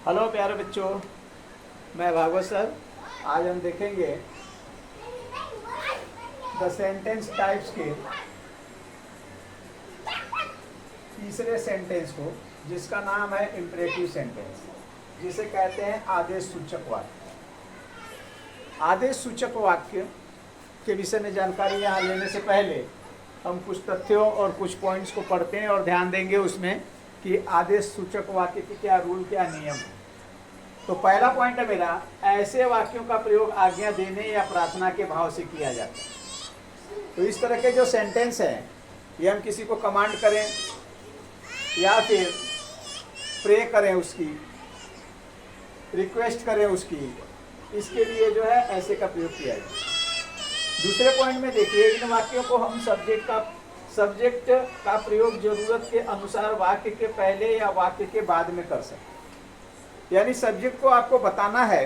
Hello प्यारे बच्चों, मैं भागवत सर। आज हम देखेंगे द सेंटेंस टाइप्स के तीसरे सेंटेंस को, जिसका नाम है इम्परेटिव सेंटेंस, जिसे कहते हैं आदेश सूचक वाक्य। आदेश सूचक वाक्य के विषय में जानकारी यहाँ लेने से पहले हम कुछ तथ्यों और कुछ पॉइंट्स को पढ़ते हैं और ध्यान देंगे उसमें कि आदेश सूचक वाक्य के क्या रूल, क्या नियम है। तो पहला पॉइंट है मेरा, ऐसे वाक्यों का प्रयोग आज्ञा देने या प्रार्थना के भाव से किया जाता है। तो इस तरह के जो सेंटेंस हैं, ये हम किसी को कमांड करें या फिर प्रे करें, उसकी रिक्वेस्ट करें उसकी, इसके लिए जो है ऐसे का प्रयोग किया जाए। दूसरे पॉइंट में देखिए, इन वाक्यों को हम सब्जेक्ट का प्रयोग जरूरत के अनुसार वाक्य के पहले या वाक्य के बाद में कर सकते हैं। यानी सब्जेक्ट को आपको बताना है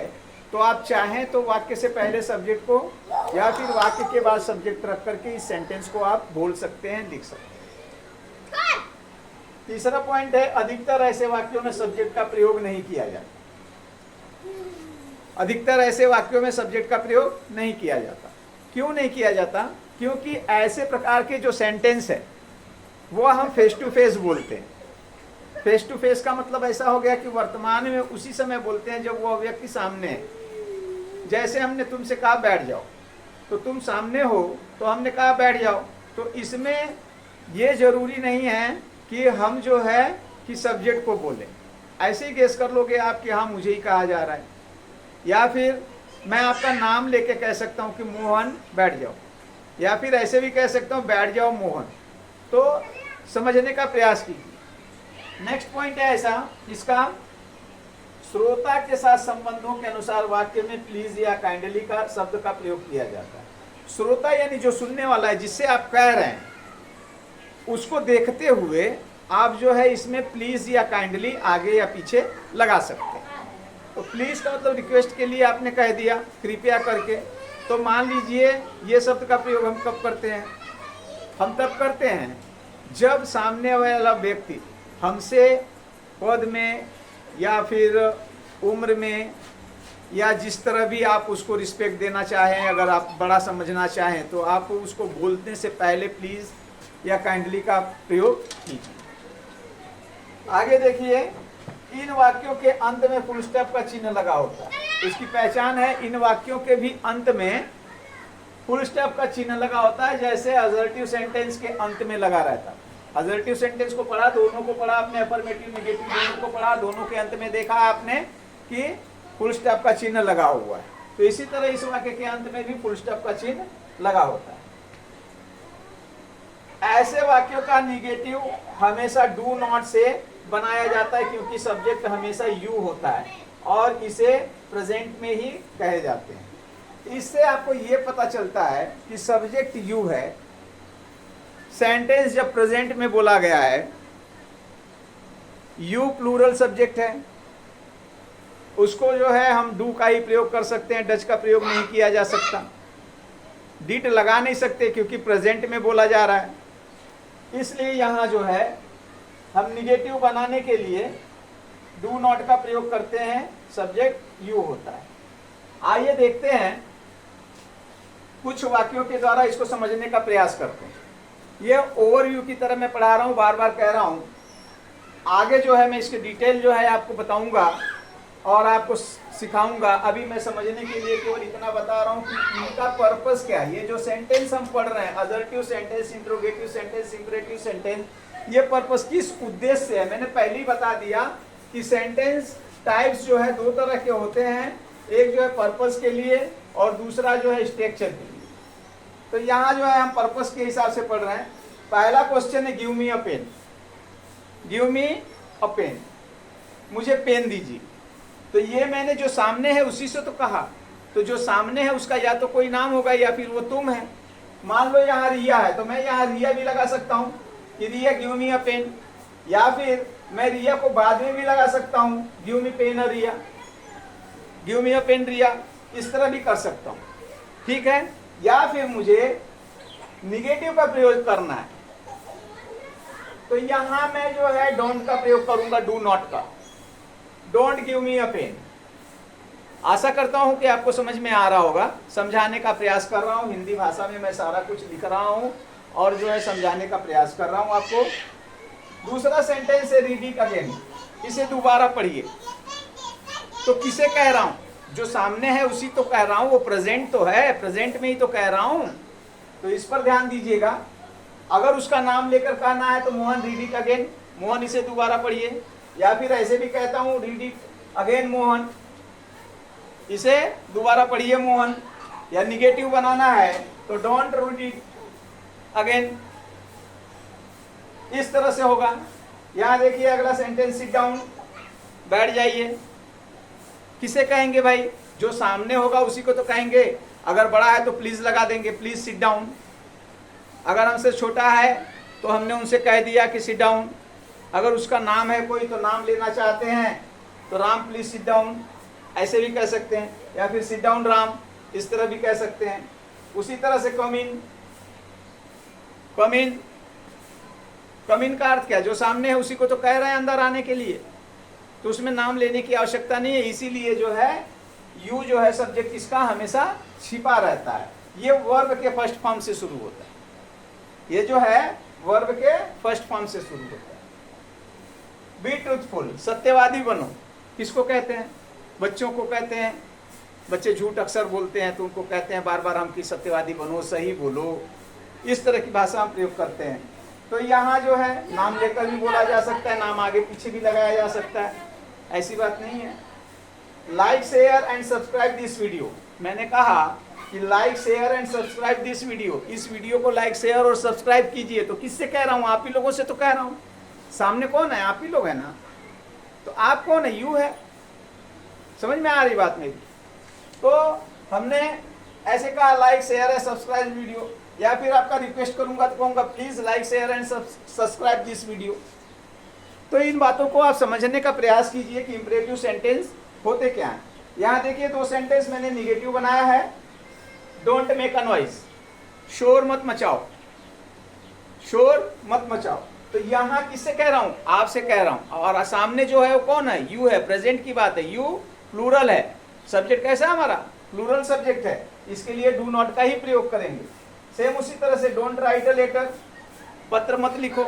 तो आप चाहें तो वाक्य से पहले सब्जेक्ट को या फिर वाक्य के बाद सब्जेक्ट रख करके इस सेंटेंस को आप बोल सकते हैं, लिख सकते हैं। तीसरा पॉइंट है, अधिकतर ऐसे वाक्यों में सब्जेक्ट का प्रयोग नहीं किया जाता। अधिकतर ऐसे वाक्यों में सब्जेक्ट का प्रयोग नहीं किया जाता। क्यों नहीं किया जाता? क्योंकि ऐसे प्रकार के जो सेंटेंस है वो हम फेस टू फेस बोलते हैं। फेस टू फेस का मतलब ऐसा हो गया कि वर्तमान में उसी समय बोलते हैं जब वो व्यक्ति सामने है। जैसे हमने तुमसे कहा बैठ जाओ, तो तुम सामने हो तो हमने कहा बैठ जाओ। तो इसमें ये जरूरी नहीं है कि हम जो है कि सब्जेक्ट को बोलें। ऐसे ही गेस कर लोगे आप कि हाँ मुझे ही कहा जा रहा है, या फिर मैं आपका नाम लेके कह सकता हूँ कि मोहन बैठ जाओ, या फिर ऐसे भी कह सकता हूँ बैठ जाओ मोहन। तो समझने का प्रयास कीजिए। नेक्स्ट पॉइंट है ऐसा, इसका श्रोता के साथ संबंधों के अनुसार वाक्य में प्लीज या काइंडली का शब्द का प्रयोग किया जाता है। श्रोता यानी जो सुनने वाला है, जिससे आप कह रहे हैं, उसको देखते हुए आप जो है इसमें प्लीज या काइंडली आगे या पीछे लगा सकते हैं। तो प्लीज का मतलब रिक्वेस्ट के लिए आपने कह दिया कृपया करके। तो मान लीजिए ये शब्द का प्रयोग हम कब करते हैं? हम तब करते हैं जब सामने वाला व्यक्ति हमसे पद में या फिर उम्र में या जिस तरह भी आप उसको रिस्पेक्ट देना चाहें, अगर आप बड़ा समझना चाहें तो आप उसको बोलने से पहले प्लीज या काइंडली का प्रयोग कीजिए। आगे देखिए, इन वाक्यों के अंत में फुल स्टॉप का चिन्ह लगा होता है। इसकी पहचान है, इन वाक्यों के भी अंत में फुल स्टॉप का चिन्ह लगा होता है, जैसे असर्टिव सेंटेंस के अंत में लगा रहता है। असर्टिव सेंटेंस को पढ़ा, दोनों को पढ़ा आपने, अफर्मेटिव नेगेटिव दोनों को पढ़ा, दोनों के अंत में देखा आपने कि फुल स्टॉप का चिन्ह लगा हुआ है। तो इसी तरह इस वाक्य के अंत में भी फुल स्टॉप का चिन्ह लगा होता है। ऐसे वाक्यों का निगेटिव हमेशा डू नॉट से बनाया जाता है, क्योंकि सब्जेक्ट हमेशा यू होता है और इसे प्रेजेंट में ही कहे जाते हैं। इससे आपको ये पता चलता है कि सब्जेक्ट यू है, सेंटेंस जब प्रेजेंट में बोला गया है, यू प्लूरल सब्जेक्ट है, उसको जो है हम डू का ही प्रयोग कर सकते हैं, डज का प्रयोग नहीं किया जा सकता। डिड लगा नहीं सकते क्योंकि प्रेजेंट में बोला जा रहा है। इसलिए यहां जो है हम निगेटिव बनाने के लिए डू नॉट का प्रयोग करते हैं, सब्जेक्ट यू होता है। आइए देखते हैं, कुछ वाक्यों के द्वारा इसको समझने का प्रयास करते हैं। ये ओवरव्यू की तरह मैं पढ़ा रहा हूं, बार बार कह रहा हूं। आगे जो है मैं इसके डिटेल जो है आपको बताऊंगा और आपको सिखाऊंगा। अभी मैं समझने के लिए केवल इतना बता रहा हूं कि इनका पर्पस क्या है। ये जो सेंटेंस हम पढ़ रहे हैं, assertive sentence, interrogative sentence, imperative sentence, ये पर्पस किस उद्देश्य से है मैंने पहले ही बता दिया कि सेंटेंस टाइप्स जो है दो तरह के होते हैं। एक जो है पर्पस के लिए और दूसरा जो है स्ट्रक्चर के लिए। तो यहाँ जो है हम पर्पस के हिसाब से पढ़ रहे हैं। पहला क्वेश्चन है, give me a pen. Give me a pen, मुझे पेन दीजिए। तो ये मैंने जो सामने है उसी से तो कहा, तो जो सामने है उसका या तो कोई नाम होगा या फिर वो तुम है। मान लो यहाँ रिया है, तो मैं यहाँ रिया भी लगा सकता हूँ कि रिया गिव मी अ पेन, या फिर मैं रिया को बाद में भी लगा सकता हूँ, give me pen a Riya, give me a pen रिया, इस तरह भी कर सकता हूँ। ठीक है। या फिर मुझे निगेटिव का प्रयोग करना है, तो यहां मैं जो है डोंट का प्रयोग करूंगा, डू नॉट का। Don't give me a pen. आशा करता हूं कि आपको समझ में आ रहा होगा, समझाने का प्रयास कर रहा हूं, हिंदी भाषा में मैं सारा कुछ लिख रहा हूं और जो है समझाने का प्रयास कर रहा हूं आपको। दूसरा सेंटेंस है रीड इट अगेन, इसे दोबारा पढ़िए। तो किसे कह रहा हूं? जो सामने है उसी तो कह रहा हूं, वो प्रेजेंट तो है, प्रेजेंट में ही तो कह रहा हूं, तो इस पर ध्यान दीजिएगा। अगर उसका नाम लेकर कहना है तो Mohan read it again, Mohan इसे दोबारा पढ़िए। या फिर ऐसे भी कहता हूं रीड इट अगेन मोहन, इसे दोबारा पढ़िए मोहन। या निगेटिव बनाना है तो डोंट रीड इट अगेन, इस तरह से होगा। यहां देखिए अगला सेंटेंस, सिट डाउन, बैठ जाइए। किसे कहेंगे भाई? जो सामने होगा उसी को तो कहेंगे। अगर बड़ा है तो प्लीज लगा देंगे, प्लीज सिट डाउन। अगर हमसे छोटा है तो हमने उनसे कह दिया कि सिट डाउन। अगर उसका नाम है कोई तो नाम लेना चाहते हैं तो राम प्लीज सिट डाउन, ऐसे भी कह सकते हैं। या फिर सिट डाउन राम, इस तरह भी कह सकते हैं। उसी तरह से कम इन, कम इन, कम इन का अर्थ क्या? जो सामने है उसी को तो कह रहे हैं अंदर आने के लिए, तो उसमें नाम लेने की आवश्यकता नहीं है। इसीलिए जो है यू जो है सब्जेक्ट इसका हमेशा छिपा रहता है। ये वर्ब के फर्स्ट फॉर्म से शुरू होता है, ये जो है वर्ब के फर्स्ट फॉर्म से शुरू होता है। बी ट्रूथफुल, सत्यवादी बनो। किसको कहते हैं? बच्चों को कहते हैं। बच्चे झूठ अक्सर बोलते हैं तो उनको कहते हैं बार बार हम कि सत्यवादी बनो, सही बोलो, इस तरह की भाषा हम प्रयोग करते हैं। तो यहाँ जो है नाम लेकर भी बोला जा सकता है, नाम आगे पीछे भी लगाया जा सकता है, ऐसी बात नहीं है। Like share and subscribe this video, मैंने कहा कि like share and subscribe this video, इस वीडियो को लाइक शेयर और सब्सक्राइब कीजिए। तो किससे कह रहा हूँ? आप ही लोगों से तो कह रहा हूँ। सामने कौन है? आप ही लोग है ना। तो आप कौन है? यू है। समझ में आ रही बात मेरी? तो हमने ऐसे कहा like share and subscribe video. या फिर आपका रिक्वेस्ट करूंगा तो कहूंगा please like share and subscribe this video. तो इन बातों को आप समझने का प्रयास कीजिए कि इंपरेटिव सेंटेंस होते क्या हैं। यहाँ देखिए दो सेंटेंस मैंने निगेटिव बनाया है। डोंट मेक अ नॉइज, शोर मत मचाओ, शोर मत मचाओ। तो यहाँ किससे कह रहा हूँ? आपसे कह रहा हूँ। और सामने जो है वो कौन है? यू है, प्रेजेंट की बात है। यू प्लूरल है, सब्जेक्ट कैसा है हमारा? प्लूरल सब्जेक्ट है, इसके लिए डू नॉट का ही प्रयोग करेंगे। सेम उसी तरह से डोंट राइट अ लेटर, पत्र मत लिखो।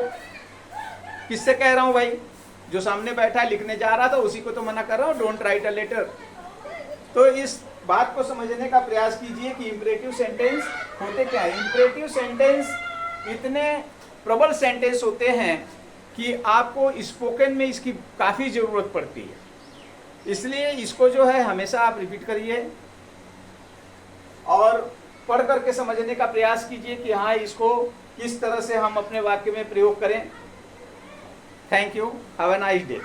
किससे कह रहा हूं भाई? जो सामने बैठा है लिखने जा रहा था उसी को तो मना कर रहा हूं, डोंट राइट अ लेटर। तो इस बात को समझने का प्रयास कीजिए कि इंपरेटिव सेंटेंस होते क्या है। इंपरेटिव सेंटेंस इतने प्रबल सेंटेंस होते हैं कि आपको स्पोकन में इसकी काफी जरूरत पड़ती है। इसलिए इसको जो है हमेशा आप रिपीट करिए और पढ़ करके समझने का प्रयास कीजिए कि हाँ इसको किस तरह से हम अपने वाक्य में प्रयोग करें। Thank you, have a nice day.